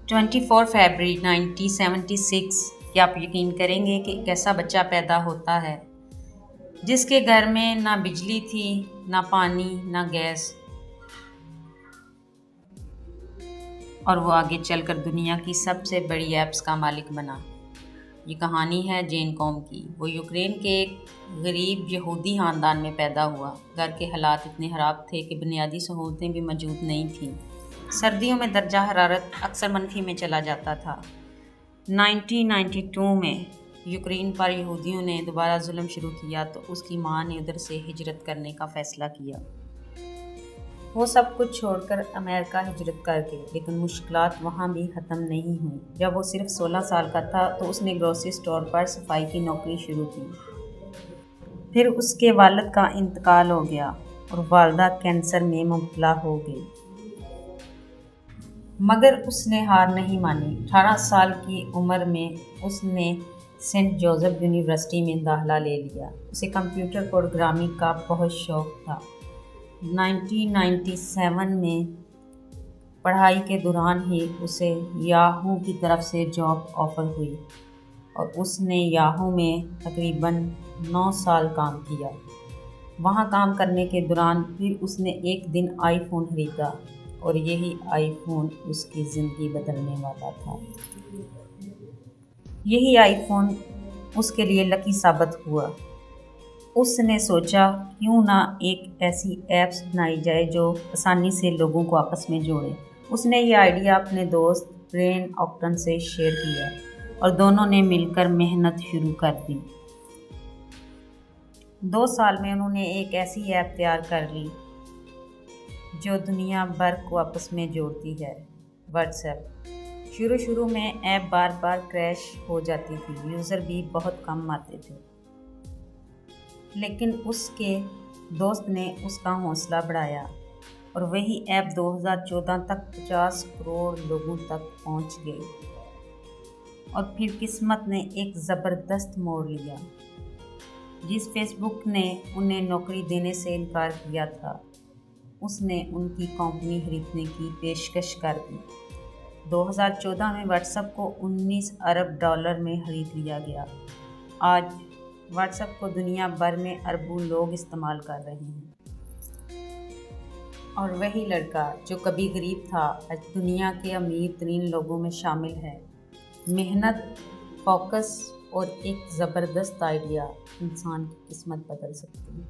24 فروری 1976 کیا آپ یقین کریں گے کہ ایک ایسا بچہ پیدا ہوتا ہے جس کے گھر میں نہ بجلی تھی، نہ پانی، نہ گیس، اور وہ آگے چل کر دنیا کی سب سے بڑی ایپس کا مالک بنا۔ یہ کہانی ہے جین کوم کی۔ وہ یوکرین کے ایک غریب یہودی خاندان میں پیدا ہوا۔ گھر کے حالات اتنے خراب تھے کہ بنیادی سہولتیں بھی موجود نہیں تھیں۔ سردیوں میں درجہ حرارت اکثر منفی میں چلا جاتا تھا۔ 1992 میں یوکرین پر یہودیوں نے دوبارہ ظلم شروع کیا تو اس کی ماں نے ادھر سے ہجرت کرنے کا فیصلہ کیا۔ وہ سب کچھ چھوڑ کر امریکہ ہجرت کر گئی، لیکن مشکلات وہاں بھی ختم نہیں ہوئیں۔ جب وہ صرف 16 سال کا تھا تو اس نے گروسری اسٹور پر صفائی کی نوکری شروع کی۔ پھر اس کے والد کا انتقال ہو گیا اور والدہ کینسر میں مبتلا ہو گئی، مگر اس نے ہار نہیں مانی۔ 18 سال کی عمر میں اس نے سینٹ جوزف یونیورسٹی میں داخلہ لے لیا۔ اسے کمپیوٹر پروگرامنگ کا بہت شوق تھا۔ 1997 میں پڑھائی کے دوران ہی اسے یاہو کی طرف سے جاب آفر ہوئی اور اس نے یاہو میں تقریباً 9 سال کام کیا۔ وہاں کام کرنے کے دوران پھر اس نے ایک دن آئی فون خریدا اور یہی آئی فون اس کی زندگی بدلنے والا تھا۔ یہی آئی فون اس کے لیے لکی ثابت ہوا۔ اس نے سوچا کیوں نہ ایک ایسی ایپس بنائی جائے جو آسانی سے لوگوں کو آپس میں جوڑے۔ اس نے یہ آئیڈیا اپنے دوست برین آکٹن سے شیئر کیا اور دونوں نے مل کر محنت شروع کر دی۔ 2 سال میں انہوں نے ایک ایسی ایپ تیار کر لی جو دنیا بھر کو آپس میں جوڑتی ہے، واٹس ایپ۔ شروع میں ایپ بار بار کریش ہو جاتی تھی، یوزر بھی بہت کم آتے تھے، لیکن اس کے دوست نے اس کا حوصلہ بڑھایا اور وہی ایپ 2014 تک 50 کروڑ لوگوں تک پہنچ گئی۔ اور پھر قسمت نے ایک زبردست موڑ لیا۔ جس فیس بک نے انہیں نوکری دینے سے انکار کیا تھا، اس نے ان کی کمپنی خریدنے کی پیشکش کر دی۔ 2014 میں واٹس ایپ کو $19 ارب میں خرید لیا گیا۔ آج واٹس ایپ کو دنیا بھر میں اربوں لوگ استعمال کر رہے ہیں۔ اور وہی لڑکا جو کبھی غریب تھا آج دنیا کے امیر ترین لوگوں میں شامل ہے۔ محنت، فوکس اور ایک زبردست آئیڈیا انسان کی قسمت بدل سکتی ہے۔